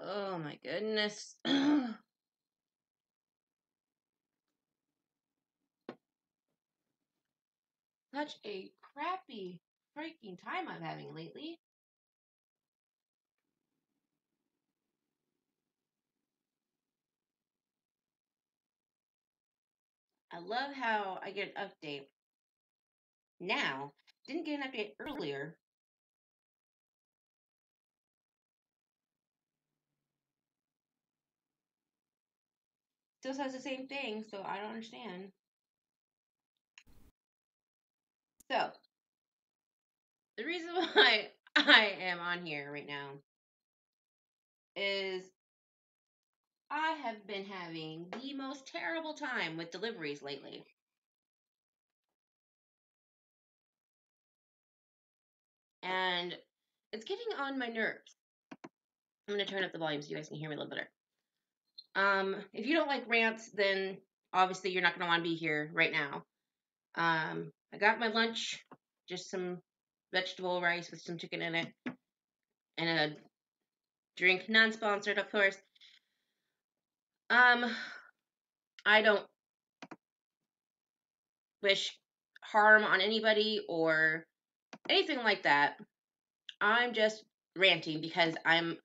Oh my goodness. Such a crappy freaking time I'm having lately. I love how I get an update now. Didn't get an update earlier. Still says the same thing, so I don't understand. So, the reason why I am on here right now is I have been having the most terrible time with deliveries lately. And it's getting on my nerves. I'm going to turn up the volume so you guys can hear me a little better. If you don't like rants, then obviously you're not going to want to be here right now. I got my lunch, just some vegetable rice with some chicken in it, and a drink, non-sponsored, of course. Um, I don't wish harm on anybody or anything like that. I'm just ranting because I'm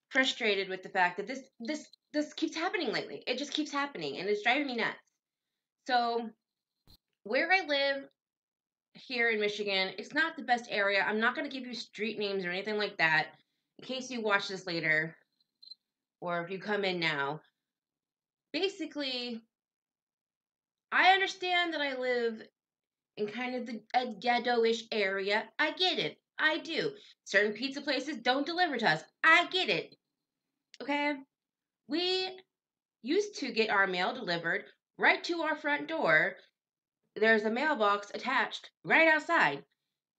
frustrated with the fact that this keeps happening lately. It just keeps happening, and it's driving me nuts. So where I live here in Michigan, it's not the best area. I'm not going to give you street names or anything like that in case you watch this later or if you come in now. Basically, I understand that I live in kind of a ghetto-ish area. I get it. I do. Certain pizza places don't deliver to us. I get it. Okay? We used to get our mail delivered right to our front door. There's a mailbox attached right outside.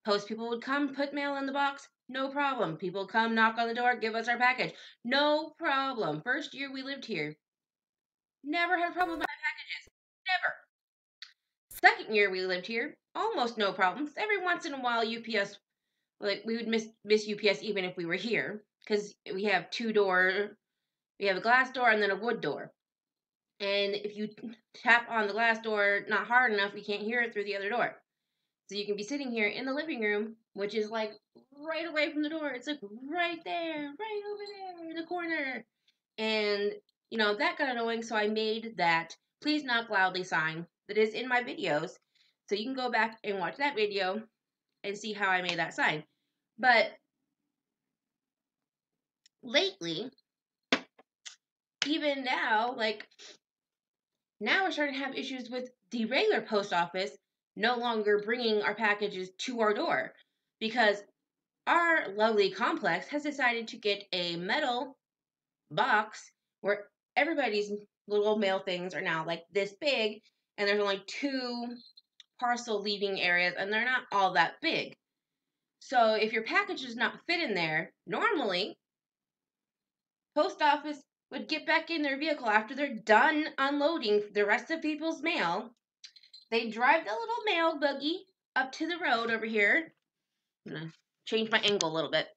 Post people would come, put mail in the box, no problem. People come, knock on the door, give us our package, no problem. First year we lived here, never had a problem with my packages, never. Second year we lived here, almost no problems. Every once in a while, UPS, like we would miss UPS even if we were here, because we have we have a glass door and then a wood door. And if you tap on the glass door not hard enough, we can't hear it through the other door. So you can be sitting here in the living room, which is like right away from the door. It's like right there, right over there in the corner. And, that got annoying. So I made that please knock loudly sign that is in my videos. So you can go back and watch that video and see how I made that sign. But lately, even now, now we're starting to have issues with the regular post office no longer bringing our packages to our door because our lovely complex has decided to get a metal box where everybody's little mail things are now like this big, and there's only two parcel leaving areas, and they're not all that big. So if your package does not fit in there, normally post office would get back in their vehicle after they're done unloading the rest of people's mail. They drive the little mail buggy up to the road over here. I'm gonna change my angle a little bit.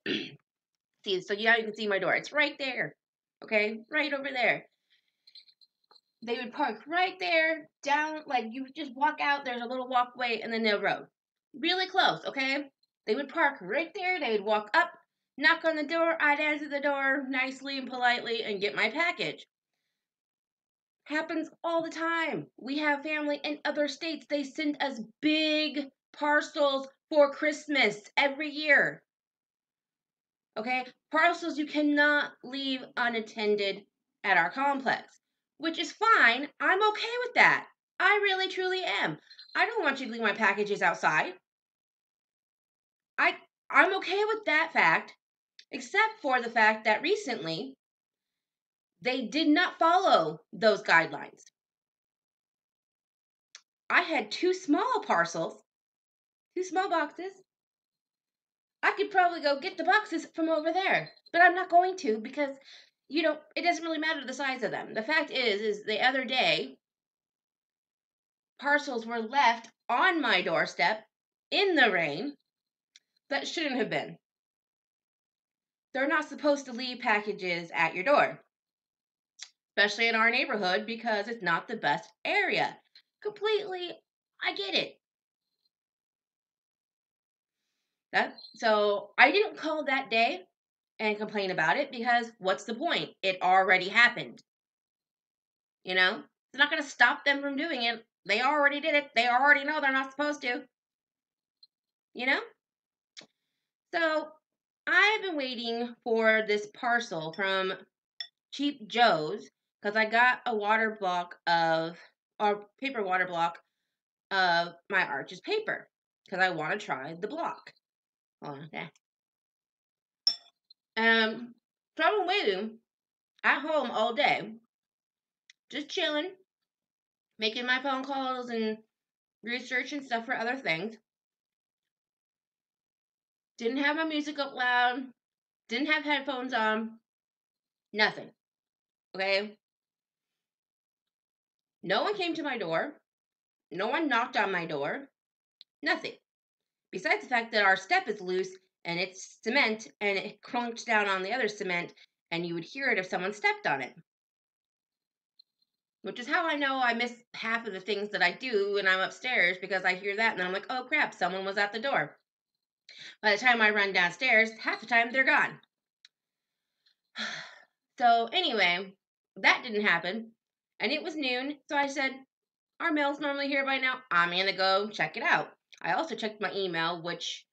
See, so yeah, you can see my door. It's right there. Okay, right over there. They would park right there, down, like you just walk out, there's a little walkway, and then the road. Really close, okay? They would park right there, they would walk up, knock on the door, I'd answer the door nicely and politely and get my package. Happens all the time. We have family in other states, they send us big parcels for Christmas every year. Okay? Parcels you cannot leave unattended at our complex, which is fine. I'm okay with that. I really truly am. I don't want you to leave my packages outside. I I'm okay with that fact, except for the fact that recently they did not follow those guidelines. I had two small parcels, two small boxes. I could probably go get the boxes from over there, but I'm not going to because it doesn't really matter the size of them. The fact is the other day parcels were left on my doorstep in the rain that shouldn't have been. they're not supposed to leave packages at your door, especially in our neighborhood because it's not the best area. Completely, I get it. So I didn't call that day and complain about it because what's the point? It already happened. You know, it's not going to stop them from doing it. They already did it. They already know they're not supposed to. You know? So I've been waiting for this parcel from Cheap Joe's because I got a water block of, or paper water block of my Arches paper because I want to try the block. Hold on, okay. So I've been waiting at home all day, just chilling, making my phone calls and research and stuff for other things. Didn't have my music up loud, didn't have headphones on, nothing. Okay? No one came to my door. No one knocked on my door. Nothing. Besides the fact that our step is loose and it's cement and it crunked down on the other cement and you would hear it if someone stepped on it. Which is how I know I miss half of the things that I do when I'm upstairs because I hear that and then I'm like, oh crap, someone was at the door. By the time I run downstairs, half the time they're gone. So anyway, that didn't happen. And it was noon, so I said, our mail's normally here by now. I'm gonna go check it out. I also checked my email, which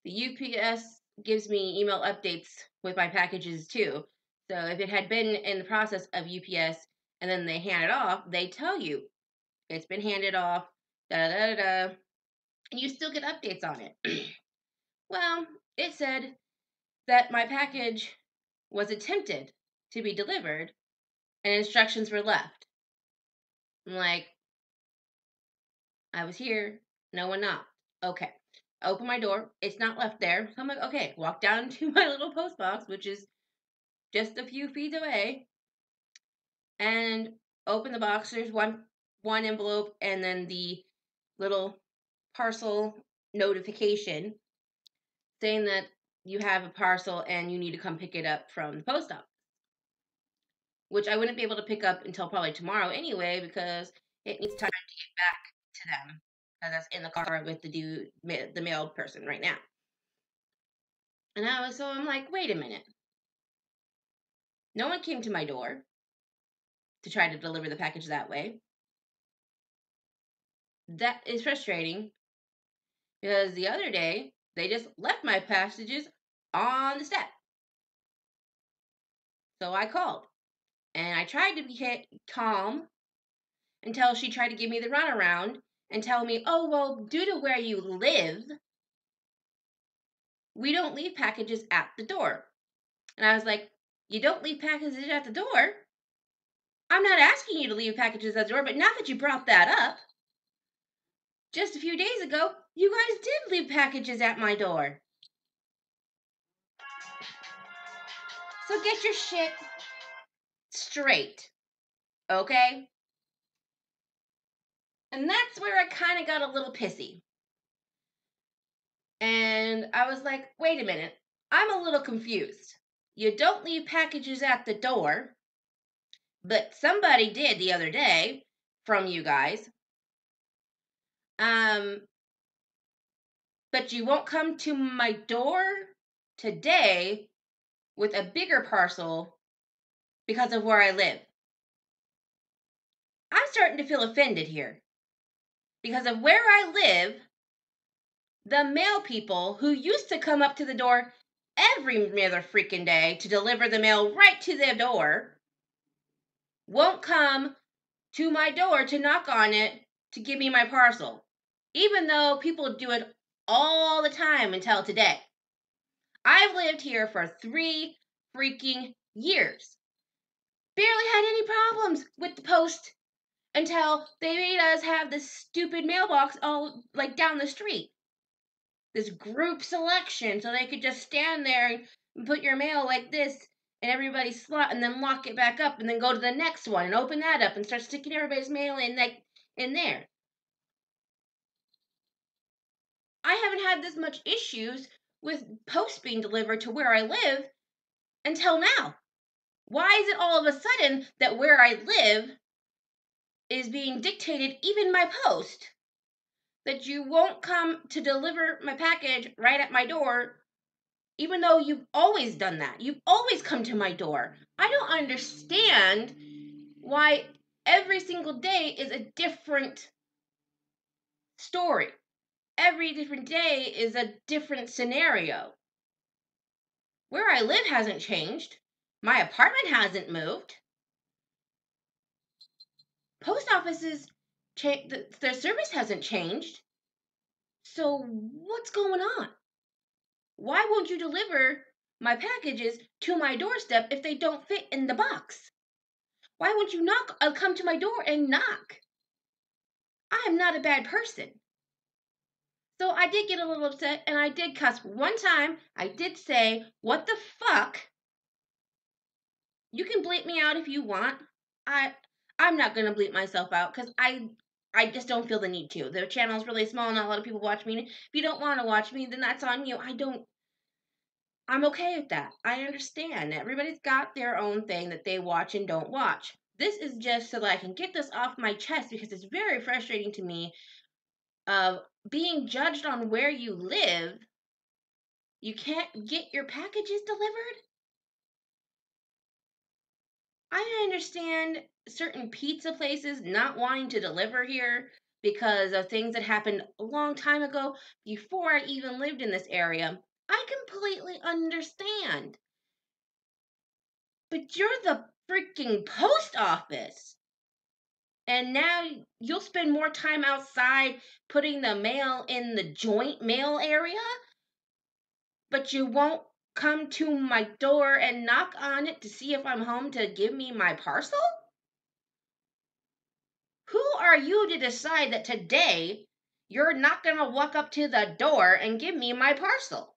the UPS gives me email updates with my packages too. So if it had been in the process of UPS and then they hand it off, they tell you it's been handed off, da da da da, and you still get updates on it. Well, it said that my package was attempted to be delivered and instructions were left. I'm like, I was here, no one knocked. Okay. I open my door, it's not left there. So I'm like, okay, walk down to my little post box, which is just a few feet away, and open the box. There's one envelope and then the little parcel notification saying that you have a parcel and you need to come pick it up from the post office, which I wouldn't be able to pick up until probably tomorrow anyway because it needs time to get back to them because that's in the car with the mail person right now. And I'm like, wait a minute. No one came to my door to try to deliver the package that way. That is frustrating because the other day they just left my packages on the step. So I called and I tried to be calm until she tried to give me the runaround and tell me, oh, well, due to where you live, we don't leave packages at the door. And I was like, you don't leave packages at the door? I'm not asking you to leave packages at the door, but now that you brought that up, just a few days ago, you guys did leave packages at my door. So get your shit straight, okay? And that's where I kind of got a little pissy. And I was like, wait a minute, I'm a little confused. You don't leave packages at the door, but somebody did the other day from you guys. But you won't come to my door today with a bigger parcel because of where I live. I'm starting to feel offended here. Because of where I live, the mail people who used to come up to the door every other freaking day to deliver the mail right to their door won't come to my door to knock on it to give me my parcel. Even though people do it all the time until today. I've lived here for 3 freaking years. Barely had any problems with the post until they made us have this stupid mailbox all like down the street. This group selection so they could just stand there and put your mail like this in everybody's slot and then lock it back up and then go to the next one and open that up and start sticking everybody's mail in like in there. I haven't had this much issues with posts being delivered to where I live until now. Why is it all of a sudden that where I live is being dictated, even my post, that you won't come to deliver my package right at my door, even though you've always done that? You've always come to my door. I don't understand why every single day is a different story. Every different day is a different scenario. Where I live hasn't changed. My apartment hasn't moved. Post offices, their service hasn't changed. So what's going on? Why won't you deliver my packages to my doorstep if they don't fit in the box? Why won't you come to my door and knock? I am not a bad person. So I did get a little upset and I did cuss. One time I did say, "What the fuck?" You can bleep me out if you want. I I'm not gonna bleep myself out because I just don't feel the need to. The channel is really small, not a lot of people watch me. If you don't want to watch me, then that's on you. I'm okay with that. I understand. Everybody's got their own thing that they watch and don't watch. This is just so that I can get this off my chest because it's very frustrating to me of being judged on where you live. You can't get your packages delivered? I understand certain pizza places not wanting to deliver here because of things that happened a long time ago before I even lived in this area. I completely understand. But you're the freaking post office. And now you'll spend more time outside putting the mail in the joint mail area, but you won't come to my door and knock on it to see if I'm home to give me my parcel? Who are you to decide that today you're not going to walk up to the door and give me my parcel?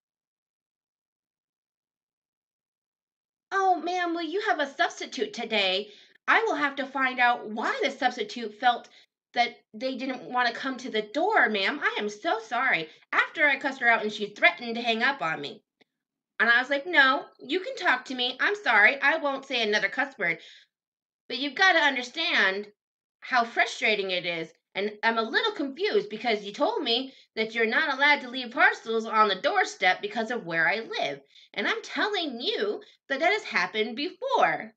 "Oh, ma'am, will you have a substitute today?" I will have to find out why the substitute felt that they didn't want to come to the door, ma'am. I am so sorry. After I cussed her out and she threatened to hang up on me. And I was like, "No, you can talk to me. I'm sorry. I won't say another cuss word. But you've got to understand how frustrating it is. And I'm a little confused because you told me that you're not allowed to leave parcels on the doorstep because of where I live. And I'm telling you that that has happened before."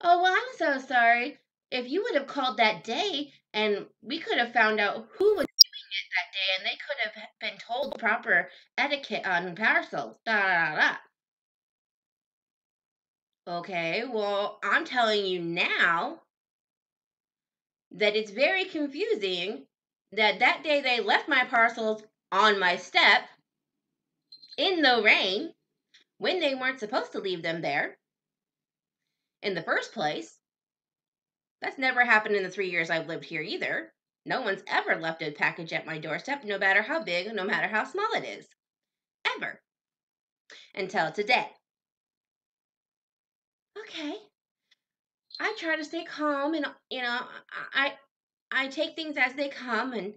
"Oh, well, I'm so sorry. If you would have called that day and we could have found out who was doing it that day and they could have been told proper etiquette on parcels. Da da da. Okay, well, I'm telling you now that it's very confusing that that day they left my parcels on my step in the rain when they weren't supposed to leave them there in the first place. That's never happened in the 3 years I've lived here either. No one's ever left a package at my doorstep, no matter how big, no matter how small it is. Ever. Until today. Okay. I try to stay calm and I I take things as they come and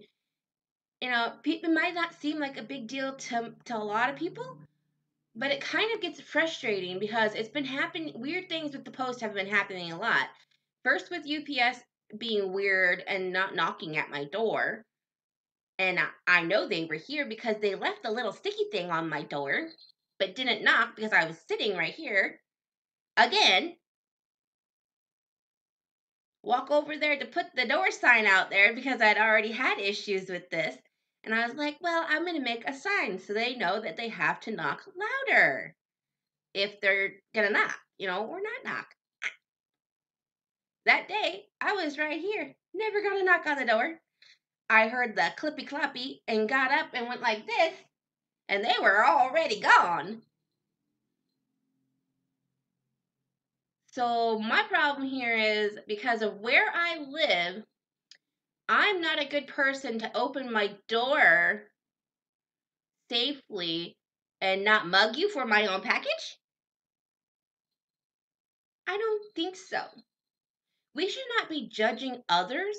it might not seem like a big deal to a lot of people, but it kind of gets frustrating because it's been happening. Weird things with the post have been happening a lot. First with UPS being weird and not knocking at my door. And I know they were here because they left a little sticky thing on my door, but didn't knock because I was sitting right here. Again, walk over there to put the door sign out there because I'd already had issues with this. And I was like, well, I'm going to make a sign so they know that they have to knock louder if they're going to knock, or not knock. That day, I was right here, never going to knock on the door. I heard the clippy cloppy and got up and went like this, and they were already gone. So my problem here is because of where I live, I'm not a good person to open my door safely and not mug you for my own package? I don't think so. We should not be judging others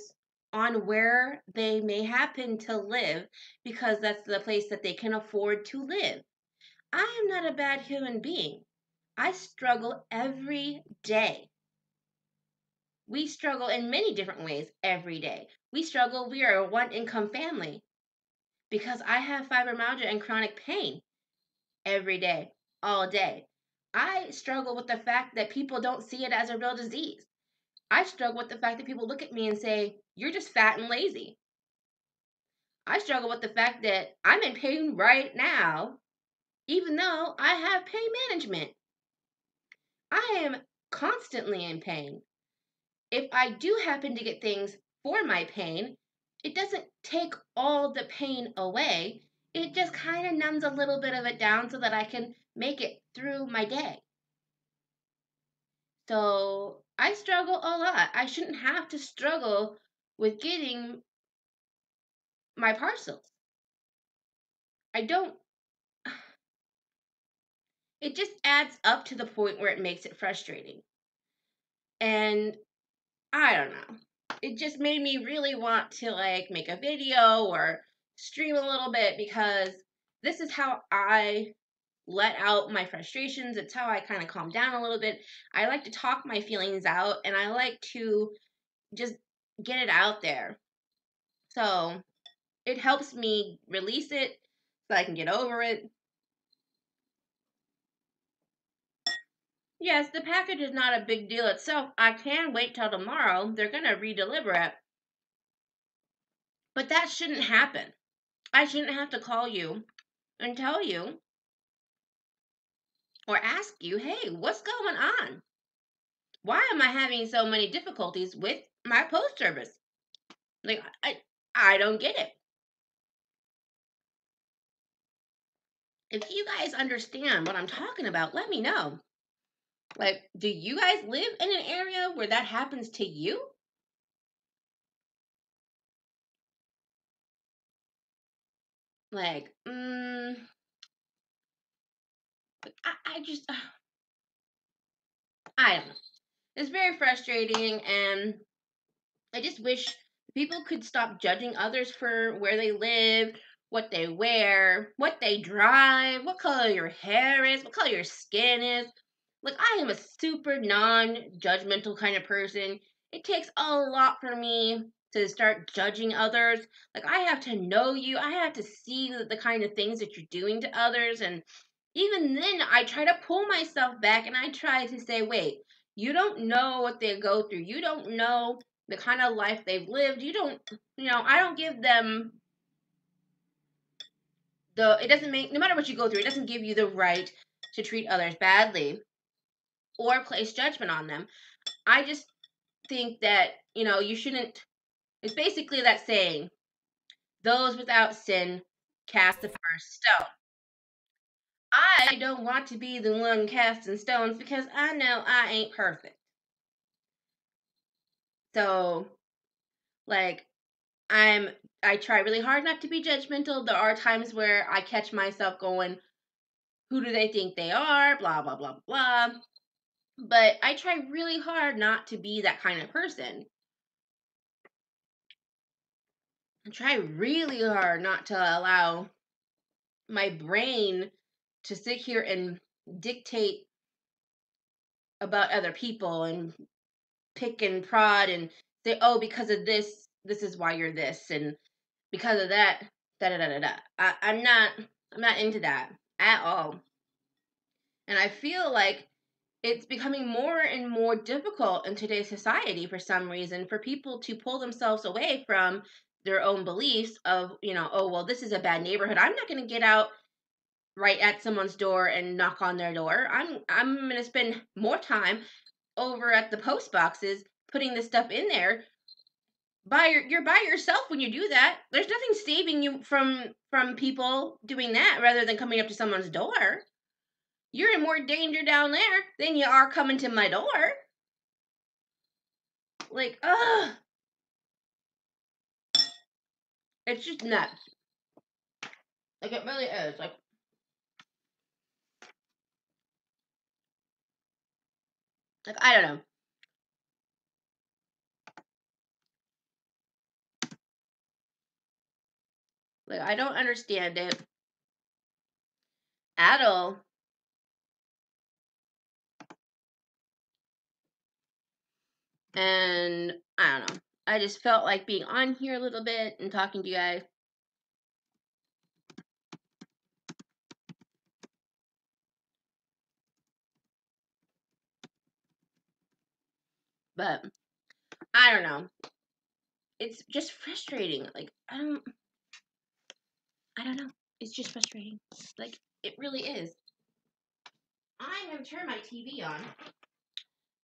on where they may happen to live because that's the place that they can afford to live. I am not a bad human being. I struggle every day. We struggle in many different ways every day. We are a one income family because I have fibromyalgia and chronic pain every day, all day. I struggle with the fact that people don't see it as a real disease. I struggle with the fact that people look at me and say, "You're just fat and lazy." I struggle with the fact that I'm in pain right now, even though I have pain management. I am constantly in pain. If I do happen to get things for my pain, it doesn't take all the pain away. It just kind of numbs a little bit of it down so that I can make it through my day. So I struggle a lot. I shouldn't have to struggle with getting my parcels. I don't, it just adds up to the point where it makes it frustrating. And I don't know. It just made me really want to like make a video or stream a little bit because this is how I let out my frustrations. It's how I kind of calm down a little bit. I like to talk my feelings out and I like to just get it out there. So it helps me release it so I can get over it. Yes, the package is not a big deal itself. I can wait till tomorrow. They're going to redeliver it. But that shouldn't happen. I shouldn't have to call you and tell you or ask you, "Hey, what's going on? Why am I having so many difficulties with my post service?" Like I don't get it. If you guys understand what I'm talking about, let me know. Like, do you guys live in an area where that happens to you? Like, I just, I don't know. It's very frustrating, and I just wish people could stop judging others for where they live, what they wear, what they drive, what color your hair is, what color your skin is. Like, I am a super non judgmental kind of person. It takes a lot for me to start judging others. Like, I have to know you, I have to see the kind of things that you're doing to others. And even then, I try to pull myself back and I try to say, wait, you don't know what they go through. You don't know the kind of life they've lived. You don't, I don't give them it doesn't make, no matter what you go through, it doesn't give you the right to treat others badly or place judgment on them. I just think that, you shouldn't, it's basically that saying, those without sin cast the first stone. I don't want to be the one casting stones because I know I ain't perfect. So, like, I try really hard not to be judgmental. There are times where I catch myself going, who do they think they are? Blah, blah, blah, blah. But I try really hard not to be that kind of person. I try really hard not to allow my brain to sit here and dictate about other people and pick and prod and say, oh, because of this, this is why you're this, and because of that, da da da da da. I'm not into that at all. And I feel like it's becoming more and more difficult in today's society for some reason for people to pull themselves away from their own beliefs of, oh, well, this is a bad neighborhood. I'm not going to get out right at someone's door and knock on their door. I'm going to spend more time over at the post boxes putting this stuff in there. You're by yourself when you do that. There's nothing saving you from people doing that rather than coming up to someone's door. You're in more danger down there than you are coming to my door. Like, ugh. It's just nuts. Like, it really is. Like I don't know. Like, I don't understand it. at all. And I don't know. I just felt like being on here a little bit and talking to you guys. But I don't know. It's just frustrating. Like I don't know. It's just frustrating. Like it really is. I'm gonna turn my TV on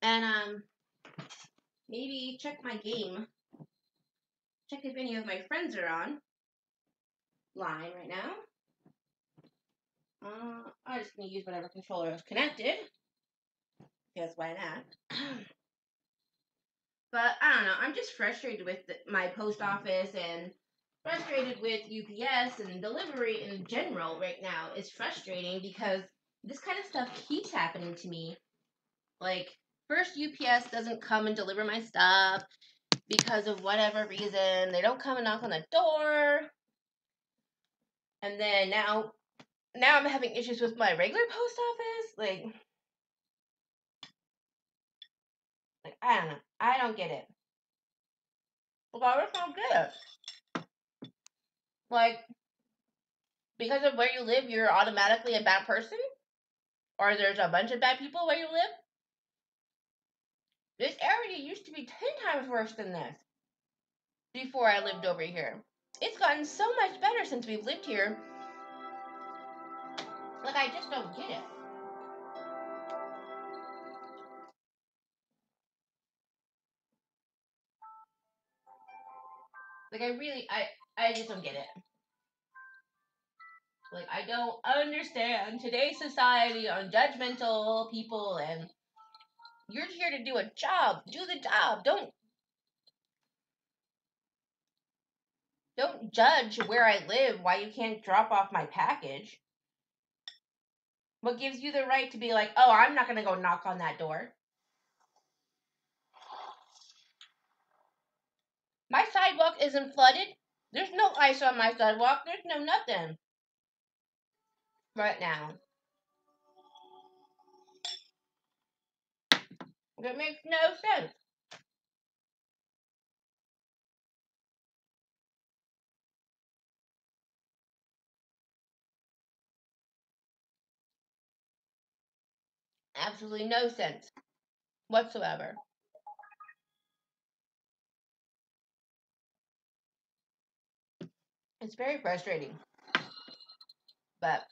and maybe check my game. Check if any of my friends are on line right now. I'm just gonna use whatever controller is connected. Because why not? But I don't know. I'm just frustrated with my post office and frustrated with UPS and delivery in general right now. It's frustrating because this kind of stuff keeps happening to me. Like, first UPS doesn't come and deliver my stuff because of whatever reason. They don't come and knock on the door. And then now I'm having issues with my regular post office. Like I don't know. I don't get it. Well, I just don't get it. Like, because of where you live, you're automatically a bad person? Or there's a bunch of bad people where you live? This area used to be 10 times worse than this before I lived over here. It's gotten so much better since we've lived here. Like, I just don't get it. Like, I just don't get it. Like, I don't understand today's society on judgmental people, and you're here to do a job. Do the job. Don't judge where I live why you can't drop off my package. What gives you the right to be like, oh, I'm not going to go knock on that door? My sidewalk isn't flooded. There's no ice on my sidewalk. There's no nothing right now. It makes no sense. Absolutely no sense whatsoever. It's very frustrating. But,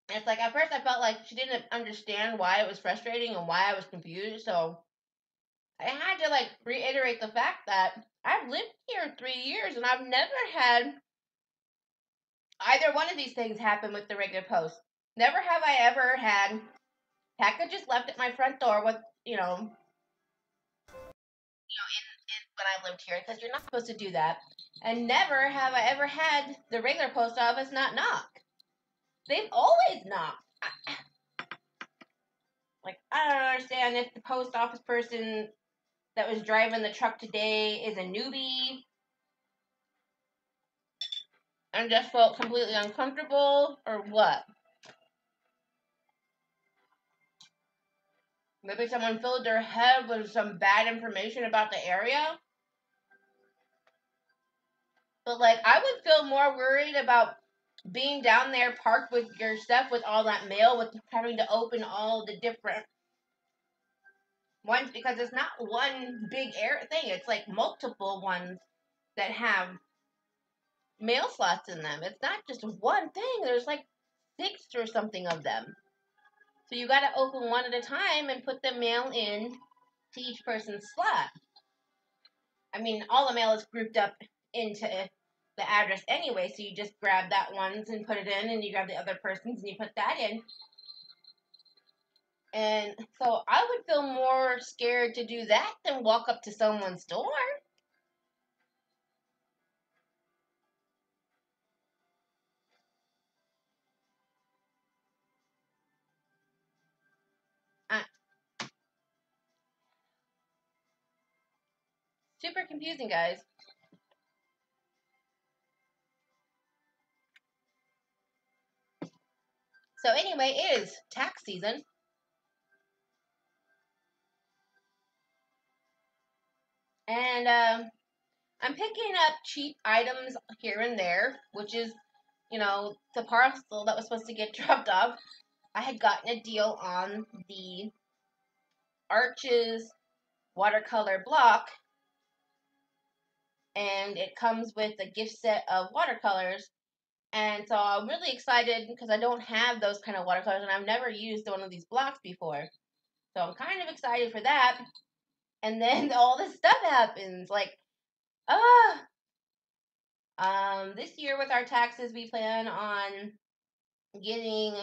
it's like at first I felt like she didn't understand why it was frustrating and why I was confused. So I had to like reiterate the fact that I've lived here 3 years and I've never had either one of these things happen with the regular post. Never have I ever had packages left at my front door with, when I lived here because you're not supposed to do that. And never have I ever had the regular post office not knock. They've always knocked. I don't understand if the post office person that was driving the truck today is a newbie and just felt completely uncomfortable or what. Maybe someone filled their head with some bad information about the area. But like, I would feel more worried about being down there parked with your stuff with all that mail, with having to open all the different ones, because it's not one big air thing. It's like multiple ones that have mail slots in them. It's not just one thing. There's like 6 or something of them. So you got to open one at a time and put the mail in to each person's slot. I mean, all the mail is grouped up into the address anyway, so you just grab that one's and put it in, and you grab the other person's and you put that in. And so I would feel more scared to do that than walk up to someone's door. I, Super confusing, guys. So anyway, it is tax season. And I'm picking up cheap items here and there, which is, the parcel that was supposed to get dropped off. I had gotten a deal on the Arches watercolor block, and it comes with a gift set of watercolors. And so I'm really excited because I don't have those kind of watercolors, and I've never used one of these blocks before. So I'm kind of excited for that. And then all this stuff happens, like, this year with our taxes, we plan on getting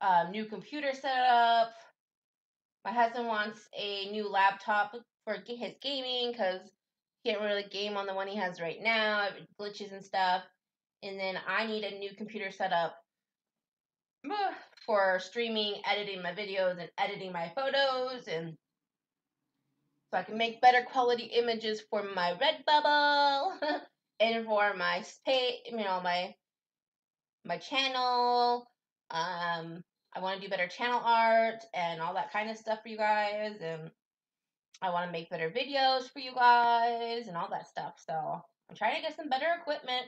a new computer set up. My husband wants a new laptop for his gaming because he can't really game on the one he has right now. It glitches and stuff. And then I need a new computer set up for streaming, editing my videos, and editing my photos, and so I can make better quality images for my Redbubble and for my my channel. I want to do better channel art and all that kind of stuff for you guys, and I want to make better videos for you guys and all that stuff. So I'm trying to get some better equipment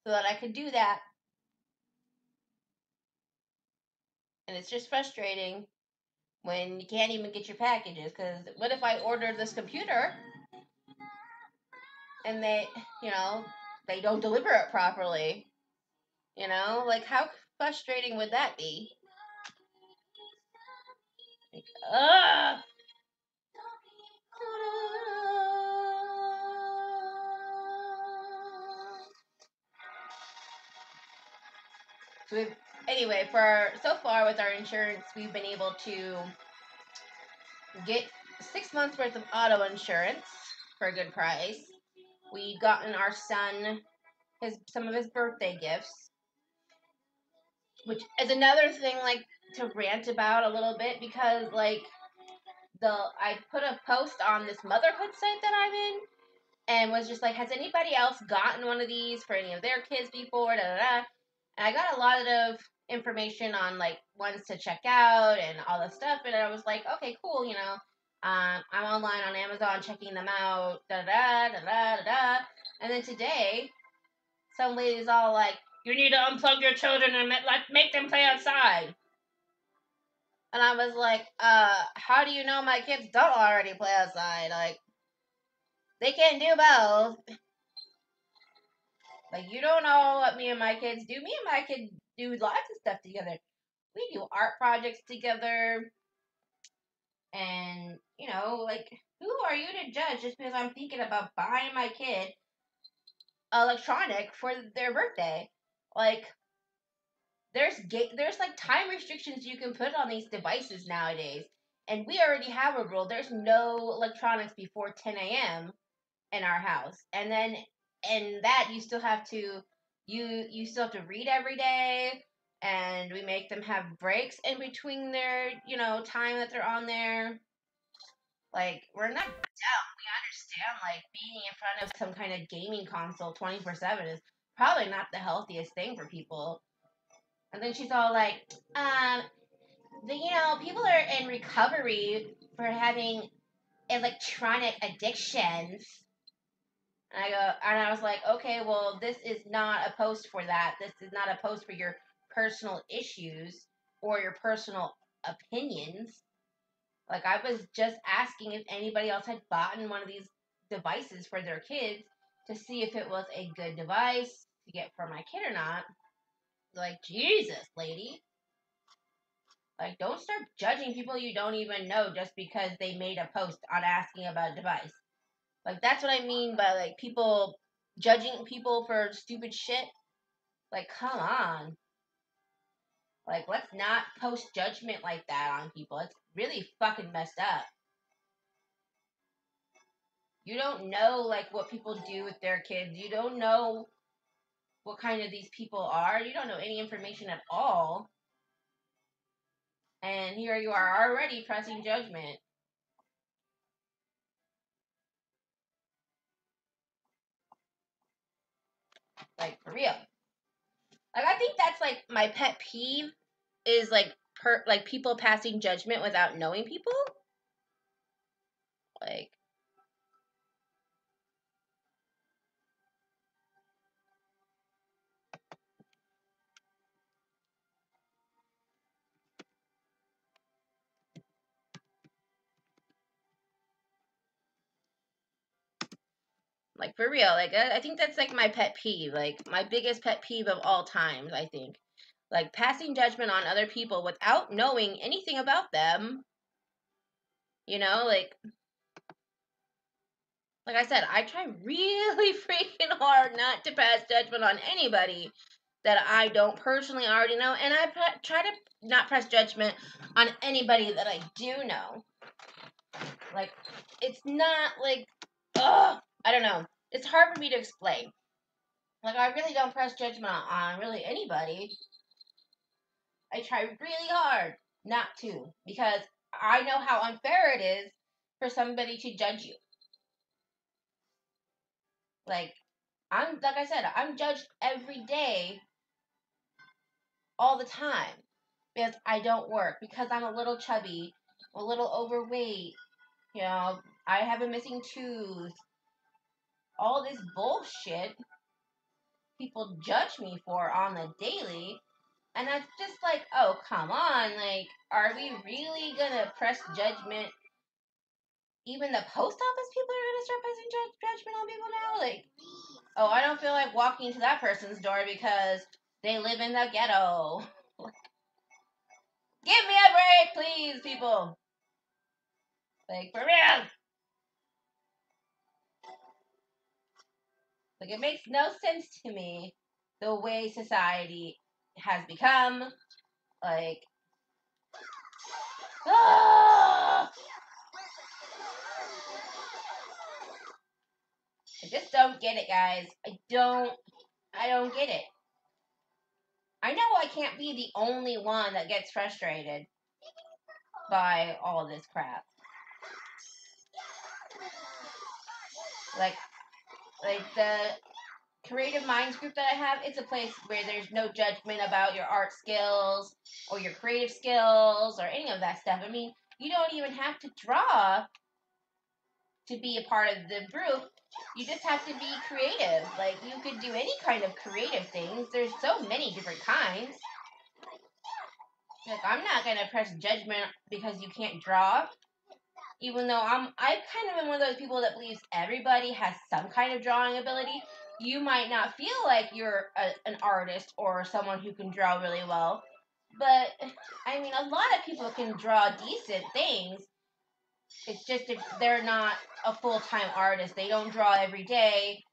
so that I could do that. And it's just frustrating when you can't even get your packages. Because what if I order this computer and they don't deliver it properly? Like, how frustrating would that be? Like, ugh. So anyway, so far with our insurance, we've been able to get 6 months worth of auto insurance for a good price. We gotten our son some of his birthday gifts, which is another thing like to rant about a little bit because like I put a post on this motherhood site that I'm in and was just like, has anybody else gotten one of these for any of their kids before? Da, da, da. And I got a lot of information on like ones to check out and all this stuff, and I was like, okay, cool, I'm online on Amazon checking them out, da da da da da da. And then today, some lady's all like, you need to unplug your children and make them play outside. And I was like, how do you know my kids don't already play outside? Like, they can't do both. Like, you don't know what me and my kids do. Me and my kids do lots of stuff together. We do art projects together. And, like, who are you to judge just because I'm thinking about buying my kid electronic for their birthday? Like, there's like time restrictions you can put on these devices nowadays. And we already have a rule. There's no electronics before 10 a.m. in our house. And then and that you still have to you still have to read every day, and we make them have breaks in between their, time that they're on there. Like, we're not dumb. We understand like being in front of some kind of gaming console 24/7 is probably not the healthiest thing for people. And then she's all like, people are in recovery for having electronic addictions. And I was like, okay, well, this is not a post for that. This is not a post for your personal issues or your personal opinions. Like, I was just asking if anybody else had bought one of these devices for their kids to see if it was a good device to get for my kid or not. Like, Jesus, lady. Like, don't start judging people you don't even know just because they made a post on asking about a device. Like, that's what I mean by, like, people judging people for stupid shit. Like, come on. Like, let's not post judgment like that on people. It's really fucking messed up. You don't know, like, what people do with their kids. You don't know what kind of these people are. You don't know any information at all. And here you are already pressing judgment. Like, for real. Like, I think that's, like, my pet peeve is, like, people passing judgment without knowing people. Like, for real. Like, I think that's, like, my pet peeve. Like, my biggest pet peeve of all times, I think. Like, passing judgment on other people without knowing anything about them. You know, like I said, I try really freaking hard not to pass judgment on anybody that I don't personally already know. And I try to not press judgment on anybody that I do know. Like, it's not like, ugh, I don't know. It's hard for me to explain. Like, I really don't press judgment on really anybody. I try really hard not to, because I know how unfair it is for somebody to judge you. Like I said, I'm judged every day, all the time, because I don't work, because I'm a little chubby, a little overweight, you know, I have a missing tooth, all this bullshit people judge me for on the daily. And that's just like, oh, come on. Like, are we really gonna press judgment? Even the post office people are gonna start pressing judgment on people now? Like, oh, I don't feel like walking to that person's door because they live in the ghetto. Give me a break, please, people. Like, for real. Like, it makes no sense to me the way society has become. Like, ah! I just don't get it, guys. I don't get it. I know I can't be the only one that gets frustrated by all this crap. Like the Creative Minds group that I have, it's a place where there's no judgment about your art skills or your creative skills or any of that stuff. I mean, you don't even have to draw to be a part of the group. You just have to be creative. Like, you could do any kind of creative things. There's so many different kinds. Like, I'm not gonna press judgment because you can't draw. Even though I kind of am one of those people that believes everybody has some kind of drawing ability. You might not feel like you're an artist or someone who can draw really well, but I mean, a lot of people can draw decent things. It's just if they're not a full-time artist, they don't draw every day,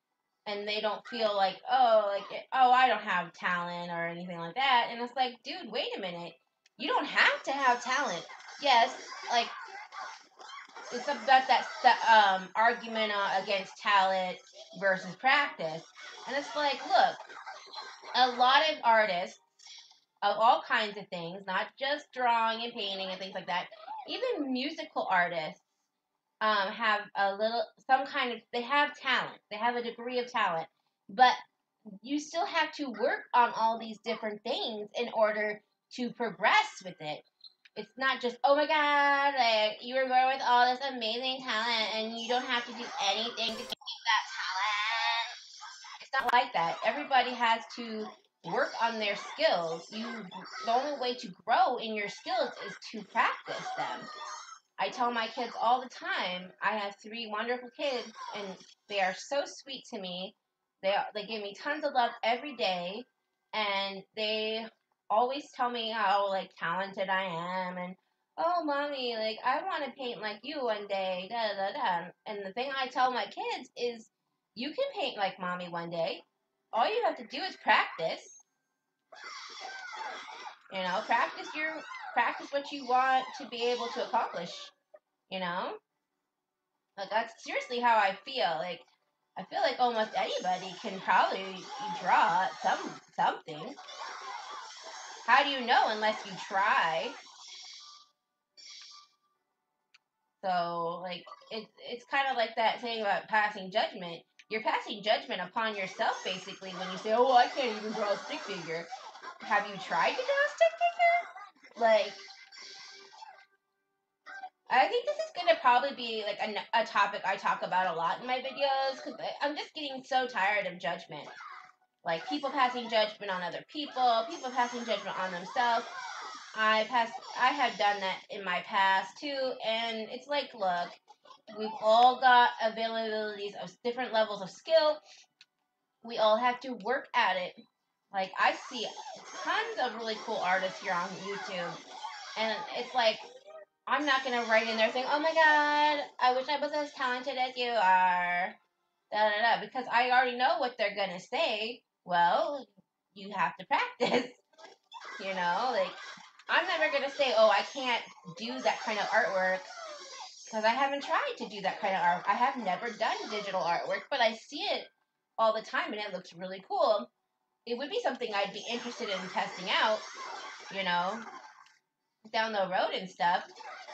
and they don't feel like, oh, I don't have talent or anything like that. And it's like, dude, wait a minute, you don't have to have talent. Yes, like, it's about that argument against talent versus practice. And it's like, look, a lot of artists of all kinds of things, not just drawing and painting and things like that, even musical artists have they have talent. They have a degree of talent. But you still have to work on all these different things in order to progress with it. It's not just, oh my god, like, you were born with all this amazing talent and you don't have to do anything to keep that talent. It's not like that. Everybody has to work on their skills. The only way to grow in your skills is to practice them. I tell my kids all the time, I have 3 wonderful kids and they are so sweet to me. They give me tons of love every day, and they always tell me how, like, talented I am, and, oh, mommy, like, I want to paint like you one day, da da da. And the thing I tell my kids is, you can paint like mommy one day. All you have to do is practice. You know, practice what you want to be able to accomplish. You know, like, that's seriously how I feel. Like, I feel like almost anybody can probably draw something. How do you know unless you try? So, like, it's kind of like that thing about passing judgment. You're passing judgment upon yourself, basically, when you say, oh, I can't even draw a stick figure. Have you tried to draw a stick figure? Like, I think this is going to probably be, like, a topic I talk about a lot in my videos, because I'm just getting so tired of judgment. Like, people passing judgment on other people passing judgment on themselves. I have done that in my past, too, and it's like, look, we've all got availabilities of different levels of skill. We all have to work at it. Like, I see tons of really cool artists here on YouTube, and it's like, I'm not gonna write in there saying, oh my god, I wish I was as talented as you are, da da da, because I already know what they're gonna say. Well, you have to practice, you know? Like, I'm never gonna say, oh, I can't do that kind of artwork, because I haven't tried to do that kind of art. I have never done digital artwork, but I see it all the time, and it looks really cool. It would be something I'd be interested in testing out, you know, down the road and stuff.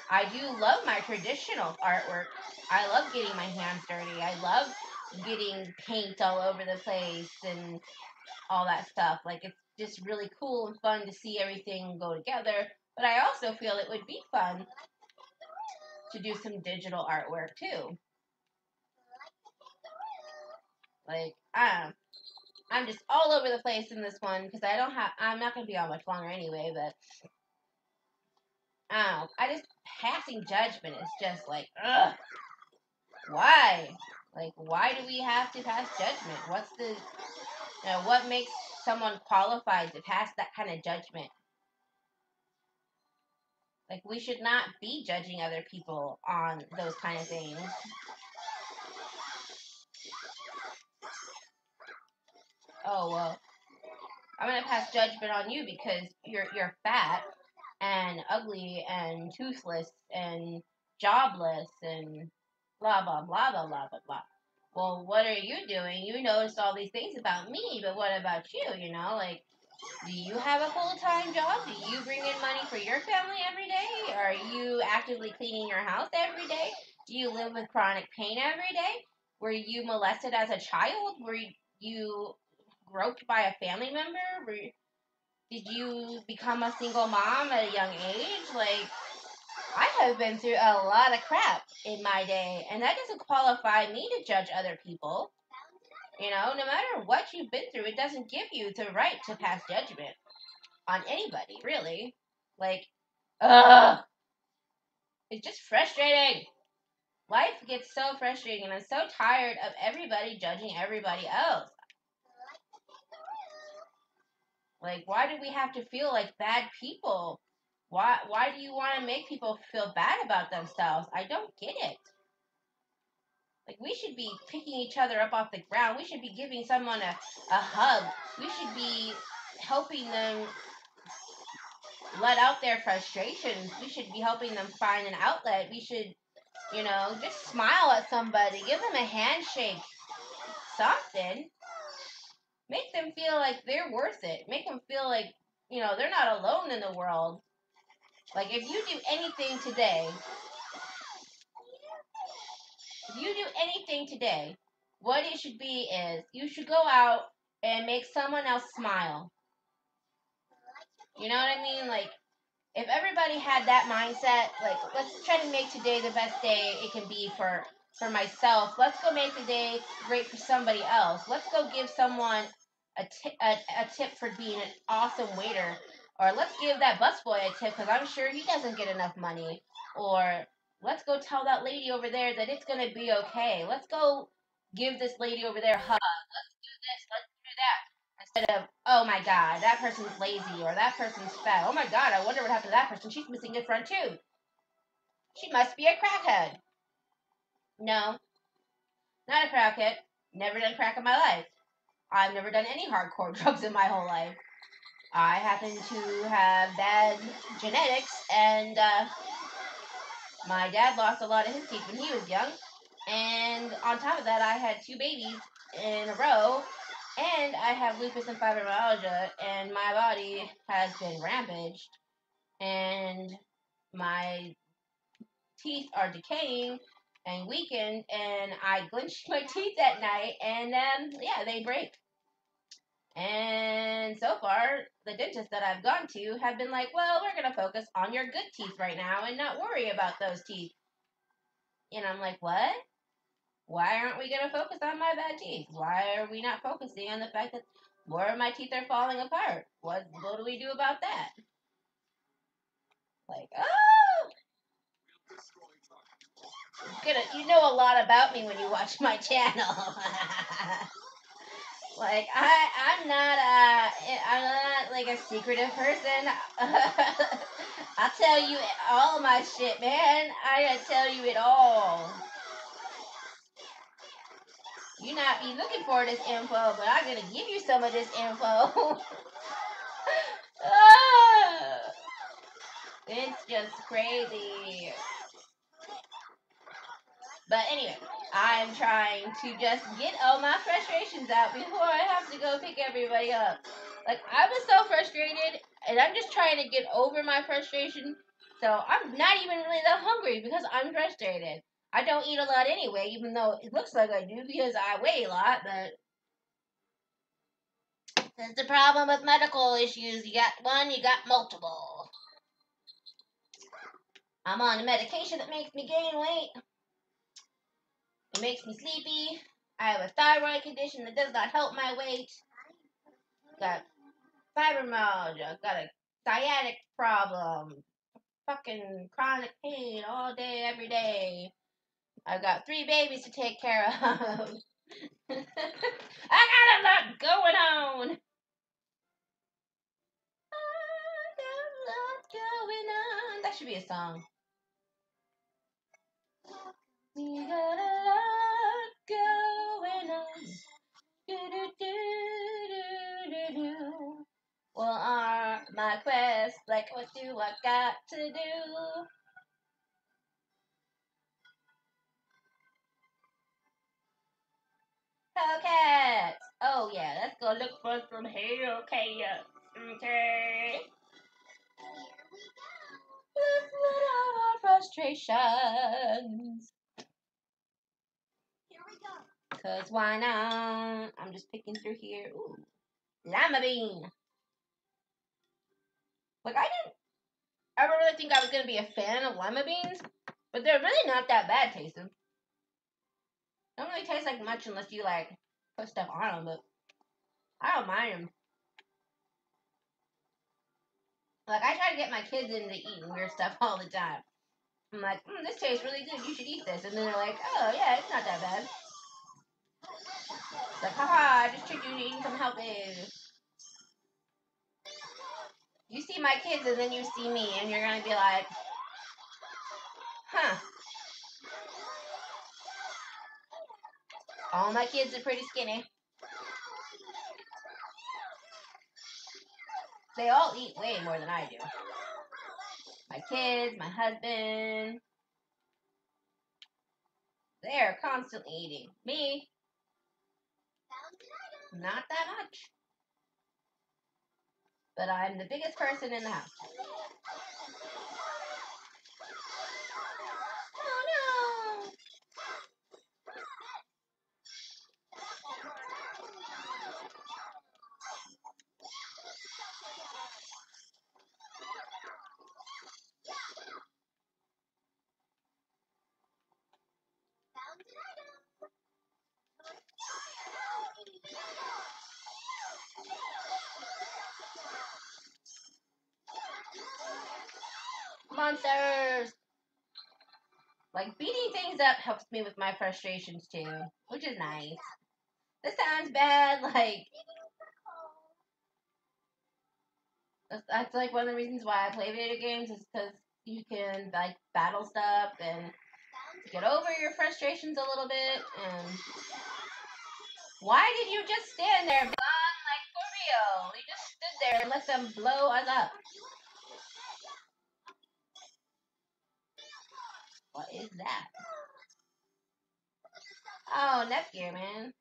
I do love my traditional artwork. I love getting my hands dirty. I love getting paint all over the place and all that stuff. Like, it's just really cool and fun to see everything go together. But I also feel it would be fun to do some digital artwork too. Like, I'm just all over the place in this one because I'm not going to be on much longer anyway, but I just, passing judgment is just like, ugh, why? Like, why do we have to pass judgment? What makes someone qualified to pass that kind of judgment? Like, we should not be judging other people on those kind of things. Oh, well, I'm gonna pass judgment on you because you're fat and ugly and toothless and jobless and blah blah blah blah blah blah blah. Well, what are you doing? You noticed all these things about me, but what about you? You know, like, do you have a full-time job? Do you bring in money for your family every day? Are you actively cleaning your house every day? Do you live with chronic pain every day? Were you molested as a child? Were you groped by a family member? Did you become a single mom at a young age? Like, I have been through a lot of crap in my day, and that doesn't qualify me to judge other people. You know, no matter what you've been through, it doesn't give you the right to pass judgment on anybody, really. Like, ugh, it's just frustrating. Life gets so frustrating, and I'm so tired of everybody judging everybody else. Like, why do we have to feel like bad people? Why do you want to make people feel bad about themselves? I don't get it. Like, we should be picking each other up off the ground. We should be giving someone a hug. We should be helping them let out their frustrations. We should be helping them find an outlet. We should, just smile at somebody. Give them a handshake. Something. Make them feel like they're worth it. Make them feel like, they're not alone in the world. Like, if you do anything today, what it should be is you should go out and make someone else smile. You know what I mean? Like, if everybody had that mindset, like, let's try to make today the best day it can be for myself. Let's go make the day great for somebody else. Let's go give someone a tip for being an awesome waiter. Or let's give that busboy a tip because I'm sure he doesn't get enough money. Or let's go tell that lady over there that it's going to be okay. Let's go give this lady over there a hug. Let's do this. Let's do that. Instead of, oh my god, that person's lazy or that person's fat. Oh my god, I wonder what happened to that person. She's missing a front tooth. She must be a crackhead. No, not a crackhead. Never done crack in my life. I've never done any hardcore drugs in my whole life. I happen to have bad genetics, and my dad lost a lot of his teeth when he was young. And on top of that, I had 2 babies in a row, and I have lupus and fibromyalgia, and my body has been rampaged, and my teeth are decaying, and weakened, and I clenched my teeth at night, and then yeah, they break. And so far, the dentists that I've gone to have been like, well, we're gonna focus on your good teeth right now and not worry about those teeth. And I'm like, what? Why aren't we gonna focus on my bad teeth? Why are we not focusing on the fact that more of my teeth are falling apart? What do we do about that? Like, oh, you know a lot about me when you watch my channel. Like I'm not like a secretive person. I'll tell you all of my shit, man. I gotta tell you it all. You not be looking for this info, but I'm gonna give you some of this info. Ah, it's just crazy. But anyway, I'm trying to just get all my frustrations out before I have to go pick everybody up. Like, I was so frustrated, and I'm just trying to get over my frustration. So I'm not even really that hungry because I'm frustrated. I don't eat a lot anyway, even though it looks like I do because I weigh a lot, but that's the problem with medical issues. You got one, you got multiple. I'm on a medication that makes me gain weight. It makes me sleepy. I have a thyroid condition that does not help my weight. Got fibromyalgia. Got a sciatic problem. Fucking chronic pain all day, every day. I've got 3 babies to take care of. I got a lot going on. I got a lot going on. That should be a song. We got a lot going on. Do do do do do do. Well, are my quest, like what do I got to do? Hellcats! Oh yeah, let's go look for some Hellcats. Okay. Let's let out our frustrations. Cause why not? I'm just picking through here. Ooh. Lima bean. Like, I didn't ever really think I was gonna be a fan of lima beans, but they're really not that bad tasting. They don't really taste like much unless you like put stuff on them, but I don't mind them. Like, I try to get my kids into eating weird stuff all the time. I'm like, this tastes really good. You should eat this. And then they're like, oh, yeah, it's not that bad. It's like, haha, I just tricked you into eating something healthy. You see my kids and then you see me and you're going to be like, huh. All my kids are pretty skinny. They all eat way more than I do. My kids, my husband, they're constantly eating. Me, not that much. But I'm the biggest person in the house. Oh no! Monsters! Like, beating things up helps me with my frustrations too, which is nice. This sounds bad, like, that's like one of the reasons why I play video games is because you can, like, battle stuff and get over your frustrations a little bit, and why did you just stand there, Bon? Like, for real, you just stood there and let them blow us up. What is that? Oh, Nepgear, man.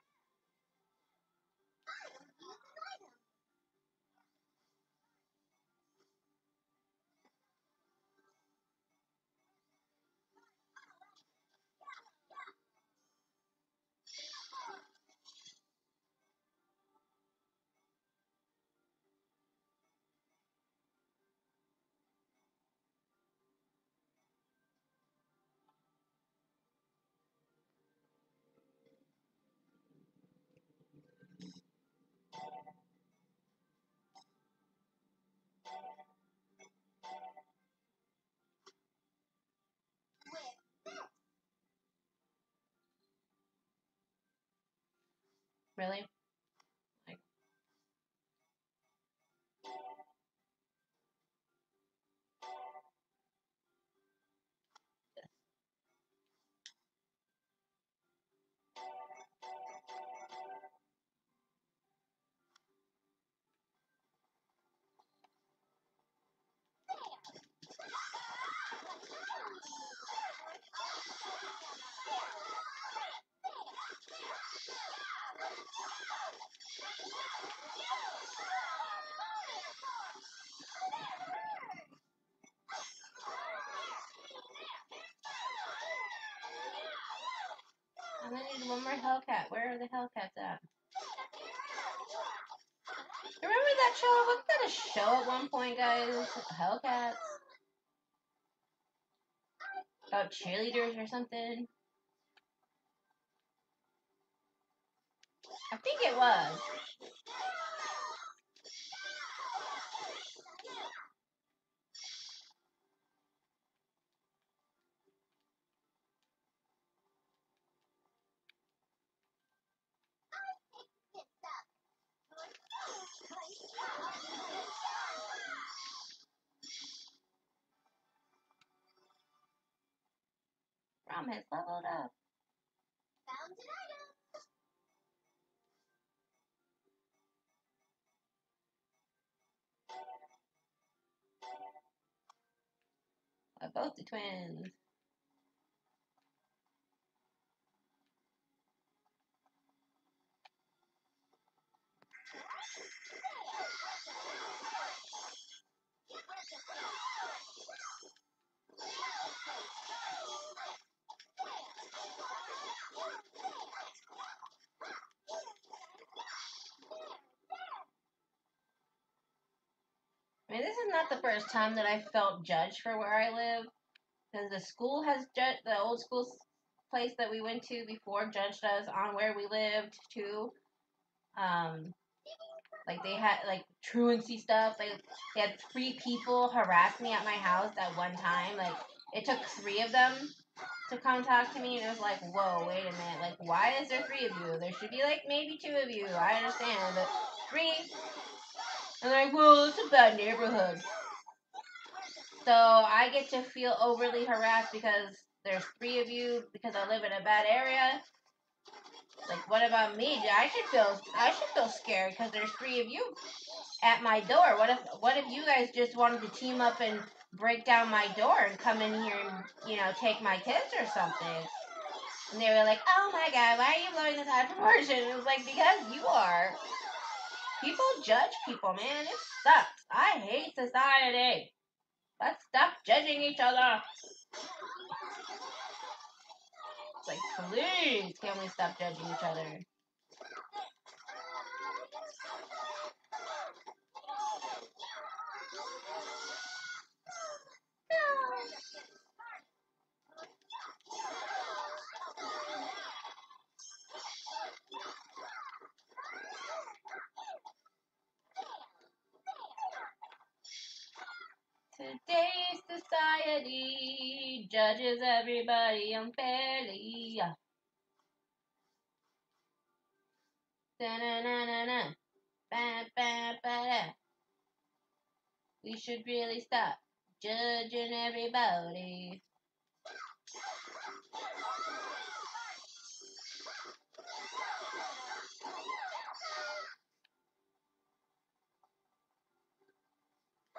Really? Like, and I need one more Hellcat. Where are the Hellcats at? Remember that show? Wasn't that a show at one point, guys? Hellcats? About cheerleaders or something? I think it was. Rom has leveled up. Both the twins. I mean, this is not the first time that I felt judged for where I live. Because the school has judged, the old school place that we went to before judged us on where we lived, too. Like, they had, like, truancy stuff. They had 3 people harass me at my house at one time. Like, it took 3 of them to come talk to me, and it was like, whoa, wait a minute. Like, why is there 3 of you? There should be, like, maybe 2 of you. I understand, but 3? And they're like, well, it's a bad neighborhood. So I get to feel overly harassed because there's 3 of you because I live in a bad area. Like, what about me? I should feel scared because there's 3 of you at my door. What if you guys just wanted to team up and break down my door and come in here and, take my kids or something? And they were like, oh my god, why are you blowing this out of proportion? It was like, because you are. People judge people, man. It sucks. I hate society. Let's stop judging each other. It's like, please, can we stop judging each other? Today's society judges everybody unfairly. Da-na-na-na-na. Ba-ba-ba-da. We should really stop judging everybody.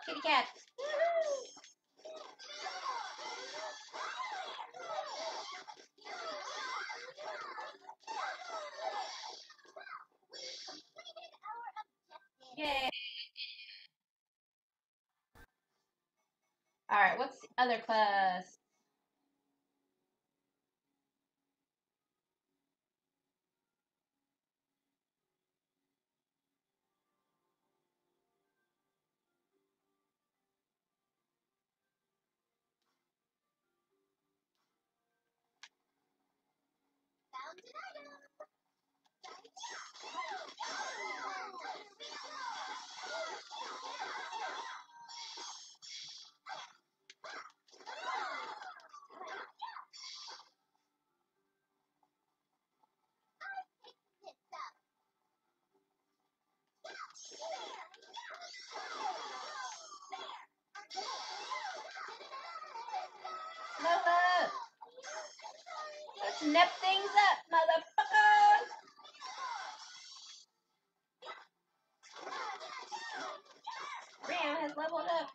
Kitty cat. Yay. Alright, what's the other class? up. Let's nep things up, motherfuckers. Ram has leveled up.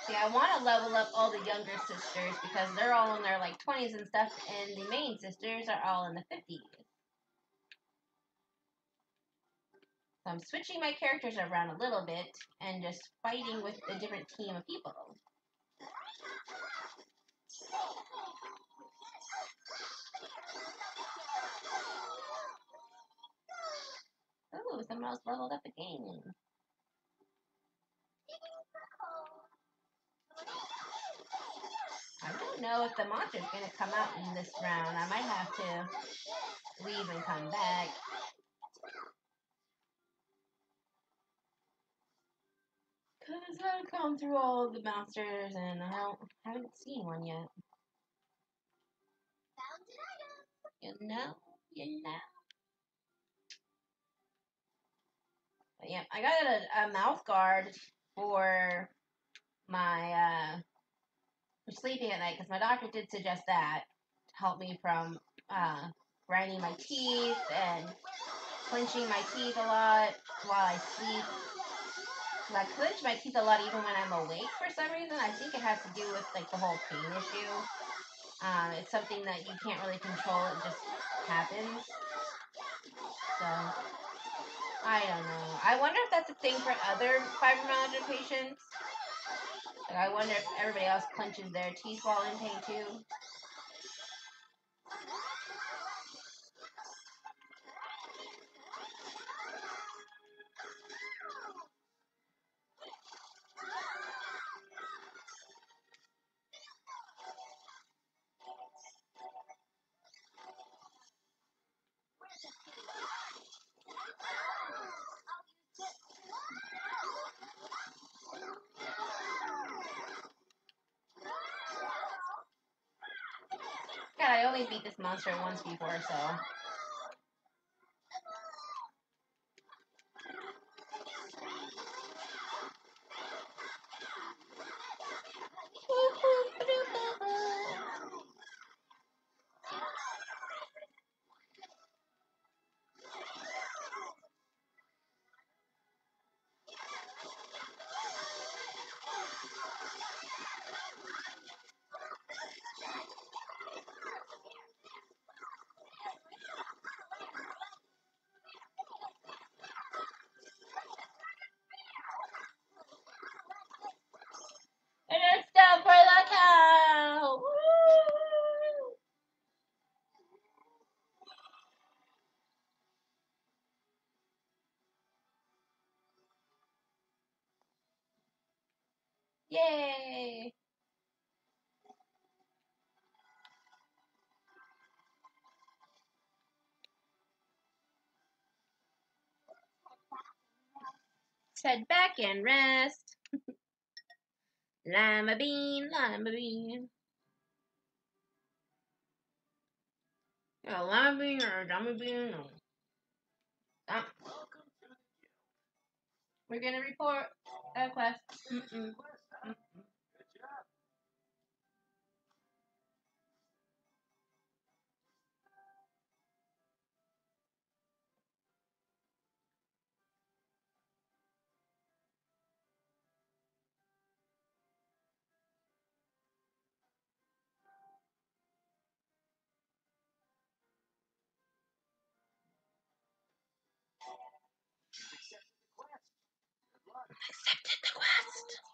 See, I want to level up all the younger sisters because they're all in their like 20s and stuff, and the main sisters are all in the 50s. So I'm switching my characters around a little bit and just fighting with a different team of people. Ooh, someone else leveled up again. I don't know if the monster's going to come out in this round. I might have to leave and come back. Because I've gone through all the monsters and I haven't seen one yet. You know. But yeah, I got a mouth guard for my for sleeping at night because my doctor did suggest that to help me from grinding my teeth and clenching my teeth a lot while I sleep. I clench my teeth a lot even when I'm awake for some reason. I think it has to do with like the whole pain issue. It's something that you can't really control. It just happens. So I don't know. I wonder if that's a thing for other fibromyalgia patients. Like, I wonder if everybody else clenches their teeth while in pain too. God, I only beat this monster once before, so. And it's down for the cow! Woo! Yay! Head back and rest. Lima bean, lima bean. A lima bean or a dummy bean? No. We're gonna report a quest. Accepted the quest.